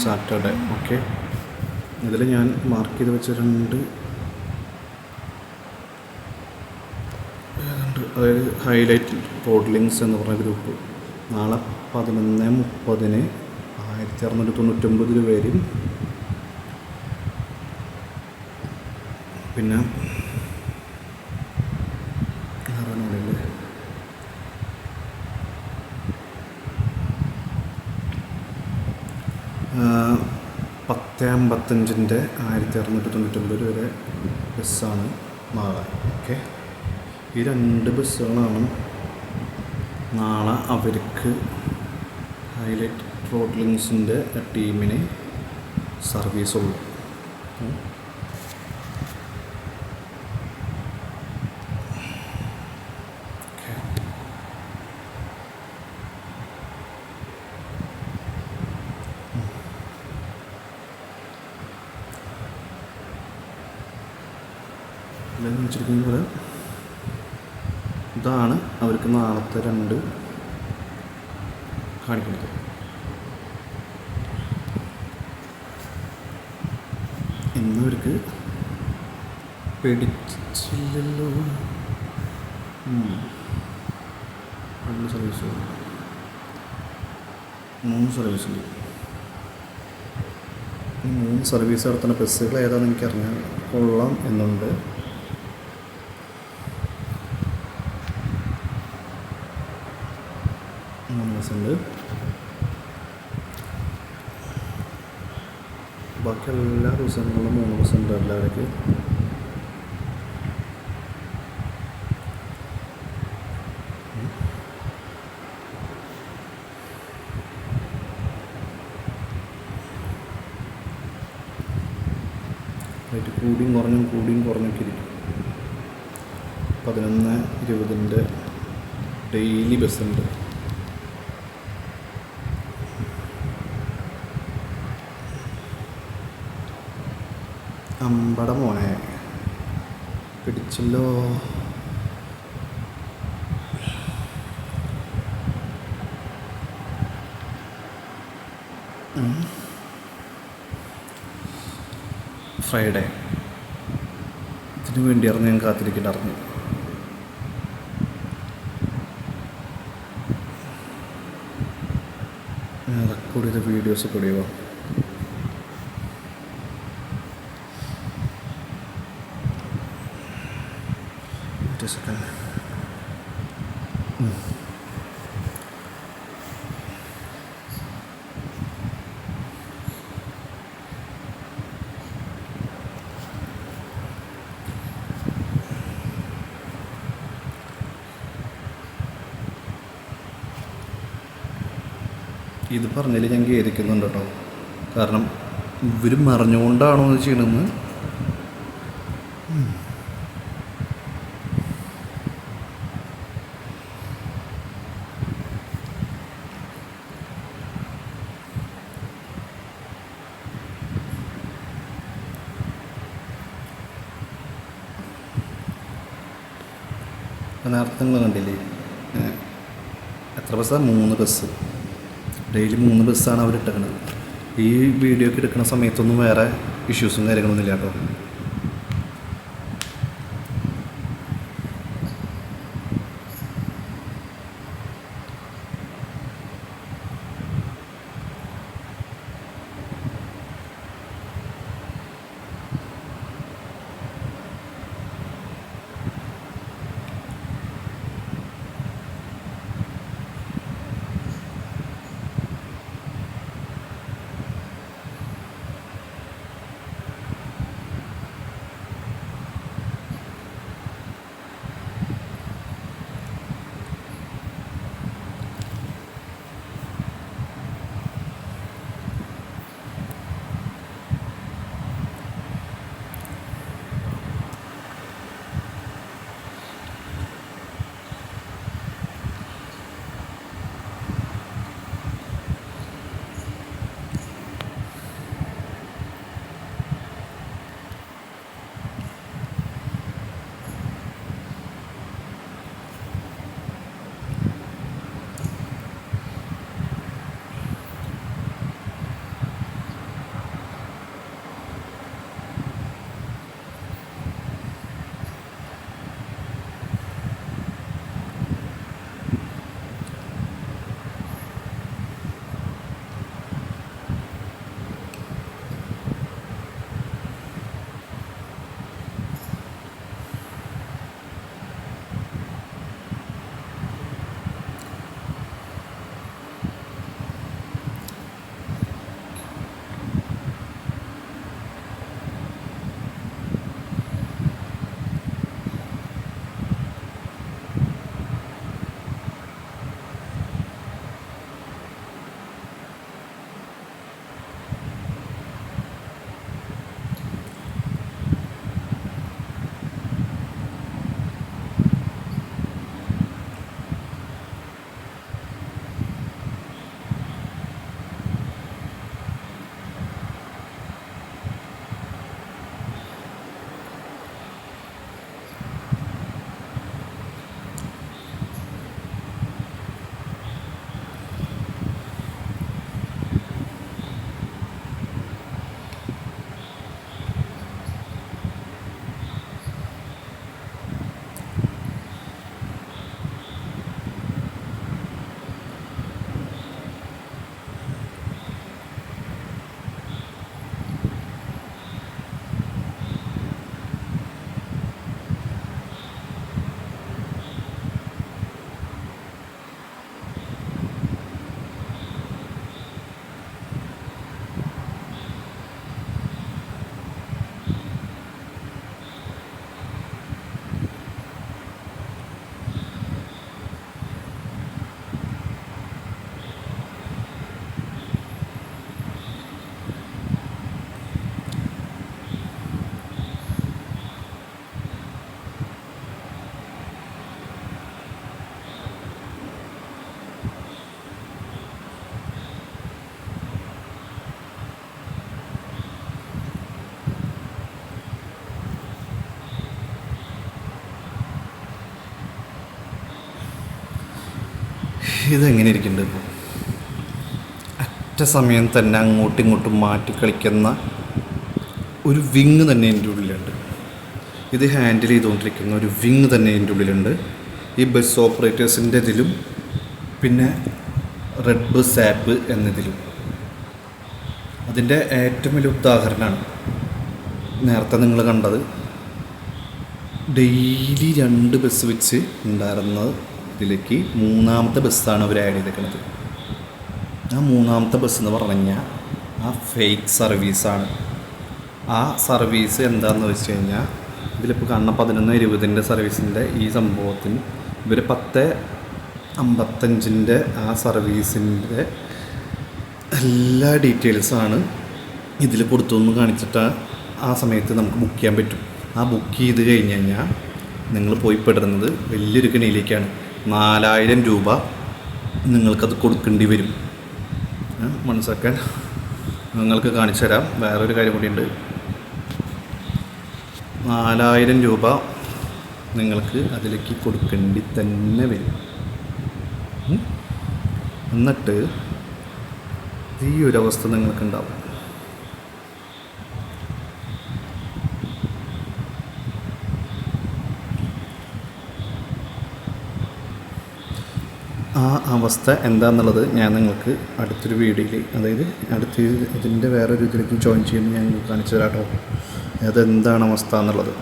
Saturday. Okay, ഇതിൽ ഞാൻ mark ചെയ്ത് വെച്ച രണ്ട് അതായത് ഹൈലൈറ്റ് റോഡ് ലിങ്ക്സ് എന്ന് പറഞ്ഞ ഗ്രൂപ്പ് നാളെ 11:30 1699 രൂപയും പിന്നെ 10:55 1699 വരെ ബസ്സാണ് നാളെ. ഓക്കെ, ഈ രണ്ട് ബസ്സുകളാണ് നാളെ അവർക്ക് ഹൈലൈറ്റ് റോഡ് ലിങ്ക്സിൻ്റെ ടീമിന് സർവീസുള്ളൂ. എന്താണെന്ന് വെച്ചിരിക്കുന്നത് ഇതാണ് അവർക്ക് നാളത്തെ രണ്ട് കാണിക്കുന്നത്. ഇന്നവർക്ക് പേടിച്ചില്ലല്ലോ. രണ്ട് സർവീസ്, 3 സർവീസുണ്ട്. ഈ 3 സർവീസ് നടത്തുന്ന ബസ്സുകൾ ഏതാണെന്ന് എനിക്കറിഞ്ഞാൽ കൊള്ളാം എന്നുണ്ട്. ഉണ്ട്. ബാക്കി എല്ലാ ദിവസങ്ങളിലും 3 ബസ്സുണ്ട് എല്ലാവർക്ക്. റേറ്റ് കൂടിയും കുറഞ്ഞൊക്കെ ഇരിക്കും. 11:20 ഡെയിലി ബസ്സുണ്ട്. അമ്പട മോനെ പിടിച്ചല്ലോ. ഫ്രൈഡേ ഇതിനു വേണ്ടിയായിരുന്നു ഞാൻ കാത്തിരിക്കണ്ടായിരുന്നു. റെക്കോർഡ് ചെയ്ത വീഡിയോസ് കൂടിയോ? ഇത് പറഞ്ഞതിൽ ഞാൻ ഖേദിക്കുന്നുണ്ട് കേട്ടോ. കാരണം ഇവർ മറിഞ്ഞുകൊണ്ടാണോ ഇത് ചെയ്യണമെന്ന് നേരത്തെ നിങ്ങൾ കണ്ടില്ലേ എത്ര ബസ്സാണ്? 3 ബസ്. ഡെയിലി 3 ബസ്സാണ് അവർ ഇട്ടേക്കുന്നത്. ഈ വീഡിയോ ഒക്കെ എടുക്കുന്ന സമയത്തൊന്നും വേറെ ഇഷ്യൂസും കാര്യങ്ങളൊന്നും ഇല്ല കേട്ടോ. ഇതെങ്ങനെ ഇരിക്കുന്നുണ്ട് ഇപ്പോൾ ഒറ്റ സമയം തന്നെ അങ്ങോട്ടും ഇങ്ങോട്ടും മാറ്റി കളിക്കുന്ന ഒരു വിങ് തന്നെ എൻ്റെ ഉള്ളിലുണ്ട്. ഇത് ഹാൻഡിൽ ചെയ്തുകൊണ്ടിരിക്കുന്ന ഒരു വിങ് തന്നെ എൻ്റെ ഉള്ളിലുണ്ട്. ഈ ബസ് ഓപ്പറേറ്റേഴ്സിൻ്റെ ഇതിലും പിന്നെ റെഡ് ബസ് ആപ്പ് എന്നതിലും. അതിൻ്റെ ഏറ്റവും വലിയ ഉദാഹരണമാണ് നേരത്തെ നിങ്ങൾ കണ്ടത്. ഡെയിലി 2 ബസ് വെച്ച് ഉണ്ടായിരുന്നത് ഇതിലേക്ക് 3ാമത്തെ ബസ്സാണ് അവർ ആഡ് ചെയ്തേക്കുന്നത്. ആ 3ാമത്തെ ബസ് എന്ന് പറഞ്ഞു കഴിഞ്ഞാൽ ആ ഫേക്ക് സർവീസാണ്. ആ സർവീസ് എന്താണെന്ന് വെച്ച് കഴിഞ്ഞാൽ ഇതിലിപ്പോൾ കാണുന്ന 11:20 സർവീസിൻ്റെ ഈ സംഭവത്തിന് ഇവർ 10:55 ആ സർവീസിൻ്റെ എല്ലാ ഡീറ്റെയിൽസാണ് ഇതിൽ കൊടുത്തൊന്ന് കാണിച്ചിട്ട് ആ സമയത്ത് നമുക്ക് ബുക്ക് ചെയ്യാൻ പറ്റും. ആ ബുക്ക് ചെയ്ത് കഴിഞ്ഞ് കഴിഞ്ഞാൽ നിങ്ങൾ പോയി പെടുന്നത് വലിയൊരു കെണിയിലേക്കാണ്. 4000 രൂപ നിങ്ങൾക്കത് കൊടുക്കേണ്ടി വരും. മനസ്സിലാക്കാൻ നിങ്ങൾക്ക് കാണിച്ചു തരാം. വേറൊരു കാര്യം കൂടിയുണ്ട്. 4000 രൂപ നിങ്ങൾക്ക് അതിലേക്ക് കൊടുക്കേണ്ടി തന്നെ വരും. എന്നിട്ട് ഈ ഒരു അവസ്ഥ നിങ്ങൾക്കുണ്ടാവും. ആ അവസ്ഥ എന്താണെന്നുള്ളത് ഞാൻ നിങ്ങൾക്ക് അടുത്തൊരു വീഡിയോയിൽ, അതായത് ഇതിൻ്റെ വേറൊരു ഇതിലേക്ക് ജോയിൻ ചെയ്യുമ്പോൾ ഞാൻ കാണിച്ചു തരാം കേട്ടോ, അതെന്താണ് അവസ്ഥ എന്നുള്ളത്.